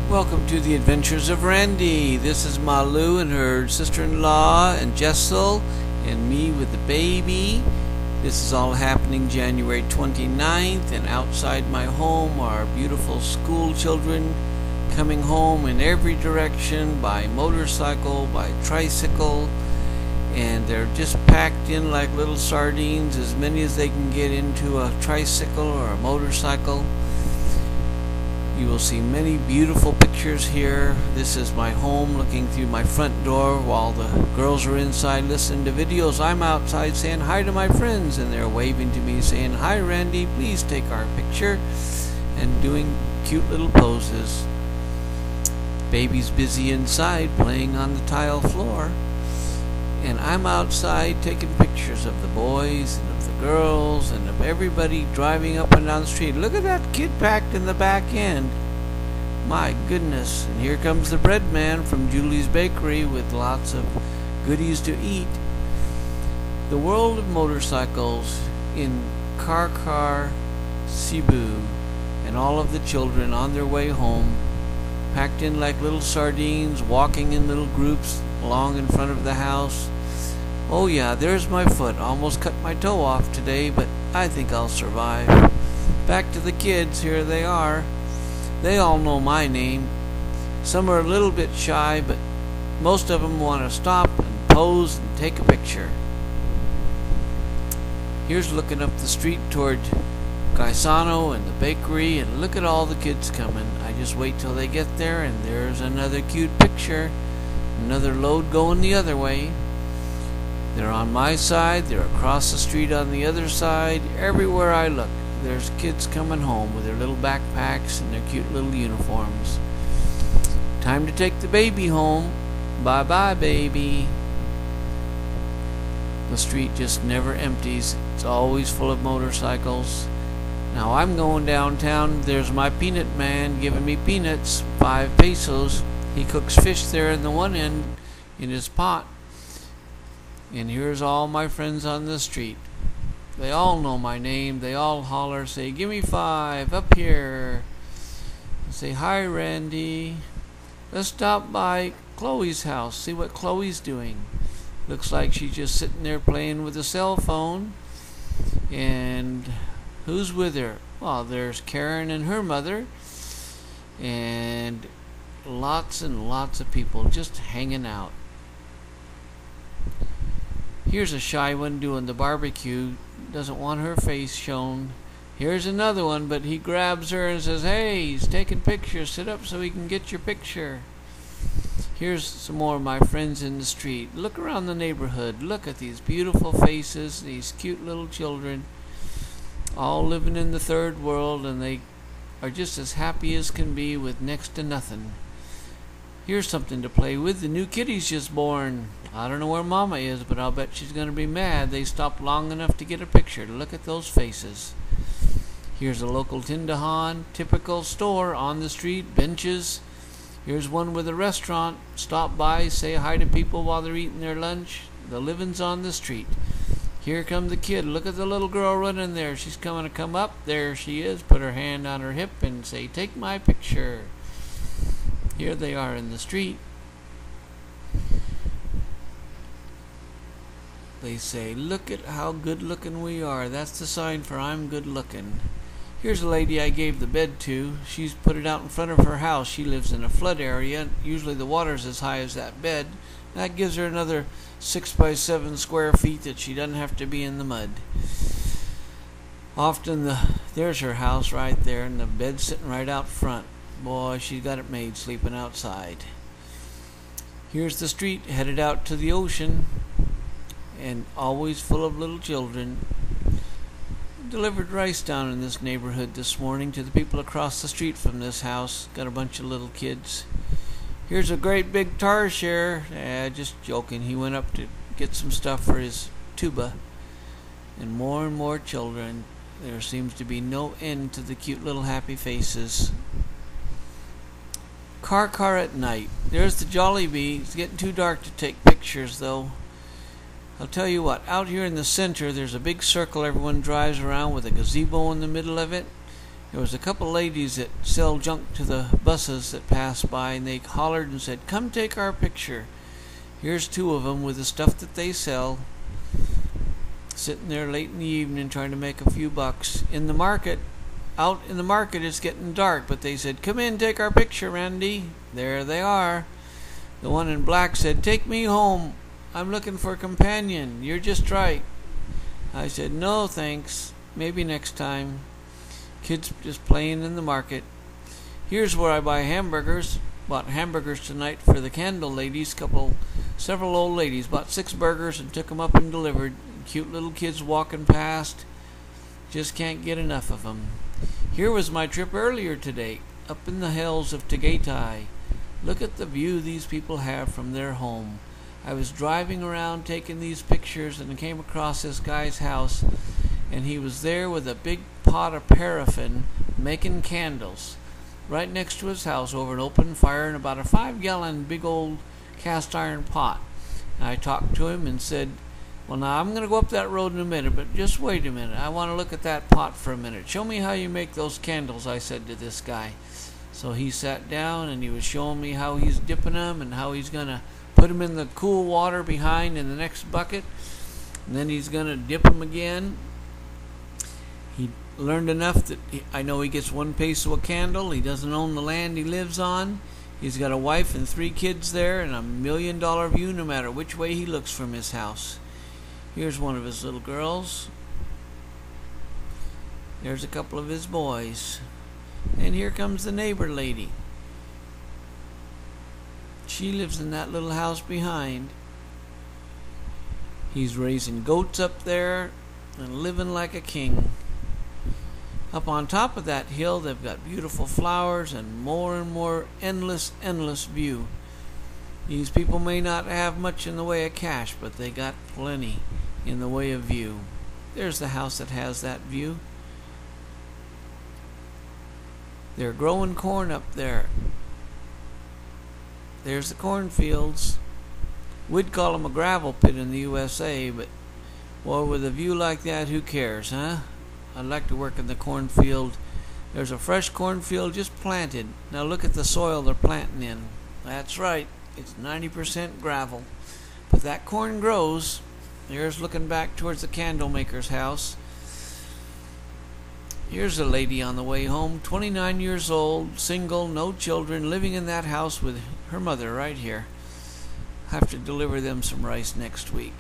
Welcome to the Adventures of Randy. This is Malu and her sister-in-law and Jessel and me with the baby. This is all happening January 29th, and outside my home are beautiful school children coming home in every direction by motorcycle, by tricycle, and they're just packed in like little sardines, as many as they can get into a tricycle or a motorcycle. You will see many beautiful pictures here. This is my home looking through my front door while the girls are inside listening to videos. I'm outside saying hi to my friends, and they're waving to me saying, "Hi Randy, please take our picture," and doing cute little poses. Baby's busy inside playing on the tile floor, and I'm outside taking pictures of the boys and of the girls and of everybody driving up and down the street. Look at that kid packed in the back end. My goodness. And here comes the bread man from Julie's Bakery with lots of goodies to eat. The world of motorcycles in Karkar, Cebu, and all of the children on their way home, packed in like little sardines, walking in little groups along in front of the house. Oh yeah, there's my foot. Almost cut my toe off today, but I think I'll survive. Back to the kids. Here they are. They all know my name. Some are a little bit shy, but most of them want to stop and pose and take a picture. Here's looking up the street toward Gaisano and the bakery, and look at all the kids coming. I just wait till they get there, and there's another cute picture. Another load going the other way. They're on my side, they're across the street on the other side. Everywhere I look, there's kids coming home with their little backpacks and their cute little uniforms. Time to take the baby home. Bye-bye, baby. The street just never empties. It's always full of motorcycles. Now I'm going downtown. There's my peanut man giving me peanuts, 5 pesos. He cooks fish there in the one end in his pot. And here's all my friends on the street. They all know my name. They all holler, say, "Give me 5 up here." Say, "Hi Randy. Let's stop by Chloe's house. See what Chloe's doing." Looks like she's just sitting there playing with a cell phone. And who's with her? Well, there's Karen and her mother. And lots and lots of people just hanging out. Here's a shy one doing the barbecue. Doesn't want her face shown. Here's another one, but he grabs her and says, "Hey, he's taking pictures. Sit up so he can get your picture." Here's some more of my friends in the street. Look around the neighborhood. Look at these beautiful faces, these cute little children, all living in the third world, and they are just as happy as can be with next to nothing. Here's something to play with. The new kitty's just born. I don't know where Mama is, but I'll bet she's going to be mad they stopped long enough to get a picture. Look at those faces. Here's a local Tindahan, typical store on the street, benches. Here's one with a restaurant. Stop by, say hi to people while they're eating their lunch. The living's on the street. Here comes the kid. Look at the little girl running there. She's coming to come up. There she is. Put her hand on her hip and say, "Take my picture." Here they are in the street. They say, "Look at how good looking we are." That's the sign for I'm good looking. Here's a lady I gave the bed to. She's put it out in front of her house. She lives in a flood area. Usually the water's as high as that bed. That gives her another 6 by 7 square feet that she doesn't have to be in the mud. Often there's her house right there, and the bed's sitting right out front. Boy, she's got it made sleeping outside. Here's the street headed out to the ocean, and always full of little children. Delivered rice down in this neighborhood this morning to the people across the street from this house. Got a bunch of little kids. Here's a great big tar share. Just joking. He went up to get some stuff for his tuba. And more children. There seems to be no end to the cute little happy faces. Karkar at night. There's the Jollibee. It's getting too dark to take pictures though. I'll tell you what, out here in the center there's a big circle everyone drives around with a gazebo in the middle of it. There was a couple ladies that sell junk to the buses that pass by, and they hollered and said, "Come take our picture." Here's two of them with the stuff that they sell, sitting there late in the evening trying to make a few bucks. In the market, out in the market, it's getting dark, but they said, "Come in, take our picture, Randy." There they are. The one in black said, "Take me home. I'm looking for a companion. You're just right." I said, "No, thanks. Maybe next time." Kids just playing in the market. Here's where I buy hamburgers. Bought hamburgers tonight for the candle ladies. Several old ladies bought 6 burgers and took them up and delivered. Cute little kids walking past. Just can't get enough of them. Here was my trip earlier today, up in the hills of Tagaytay. Look at the view these people have from their home. I was driving around taking these pictures and came across this guy's house, and he was there with a big pot of paraffin making candles right next to his house over an open fire in about a 5-gallon big old cast iron pot. And I talked to him and said, "Well, now I'm going to go up that road in a minute, but just wait a minute. I want to look at that pot for a minute. Show me how you make those candles," I said to this guy. So he sat down and he was showing me how he's dipping them and how he's going to put them in the cool water behind in the next bucket, and then he's going to dip them again. He learned enough that I know he gets 1 peso a candle. He doesn't own the land he lives on. He's got a wife and 3 kids there and a $1 million view no matter which way he looks from his house. Here's one of his little girls. There's a couple of his boys. And here comes the neighbor lady. She lives in that little house behind. He's raising goats up there and living like a king. Up on top of that hill, they've got beautiful flowers and more endless view. These people may not have much in the way of cash, but they got plenty in the way of view. There's the house that has that view. They're growing corn up there. There's the cornfields. We'd call them a gravel pit in the USA, but boy, with a view like that, who cares, huh? I'd like to work in the cornfield. There's a fresh cornfield just planted. Now look at the soil they're planting in. That's right, it's 90% gravel. But that corn grows. There's looking back towards the candle maker's house. Here's a lady on the way home, 29 years old, single, no children, living in that house with her mother right here. Have to deliver them some rice next week.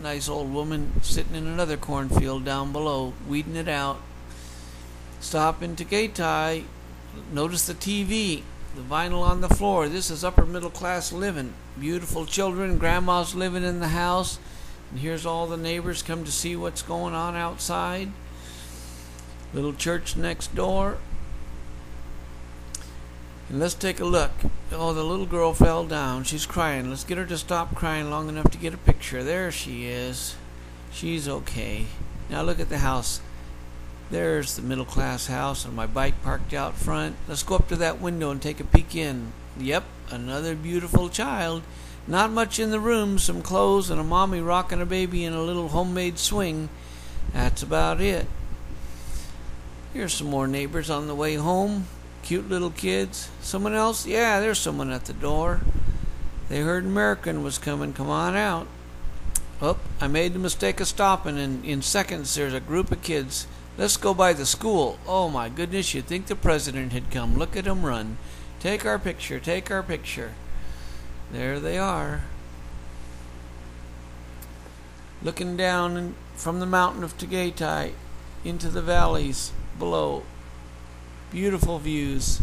Nice old woman sitting in another cornfield down below, weeding it out. Stop in Tagaytay. Notice the TV, the vinyl on the floor. This is upper middle class living. Beautiful children, grandma's living in the house, and here's all the neighbors come to see what's going on outside. Little church next door. And let's take a look. Oh, the little girl fell down. She's crying. Let's get her to stop crying long enough to get a picture. There she is. She's okay. Now look at the house. There's the middle class house and my bike parked out front. Let's go up to that window and take a peek in. Yep, another beautiful child. Not much in the room. Some clothes and a mommy rocking a baby in a little homemade swing. That's about it. Here's some more neighbors on the way home. Cute little kids. Someone else? Yeah, there's someone at the door. They heard American was coming. Come on out. Oh, I made the mistake of stopping, and in seconds there's a group of kids. Let's go by the school. Oh my goodness, you'd think the president had come. Look at them run. Take our picture, take our picture. There they are. Looking down from the mountain of Tagaytay into the valleys below. Beautiful views.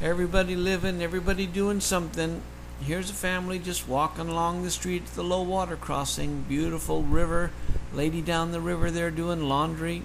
Everybody living, everybody doing something. Here's a family just walking along the street at the low water crossing. Beautiful river. Lady down the river there doing laundry.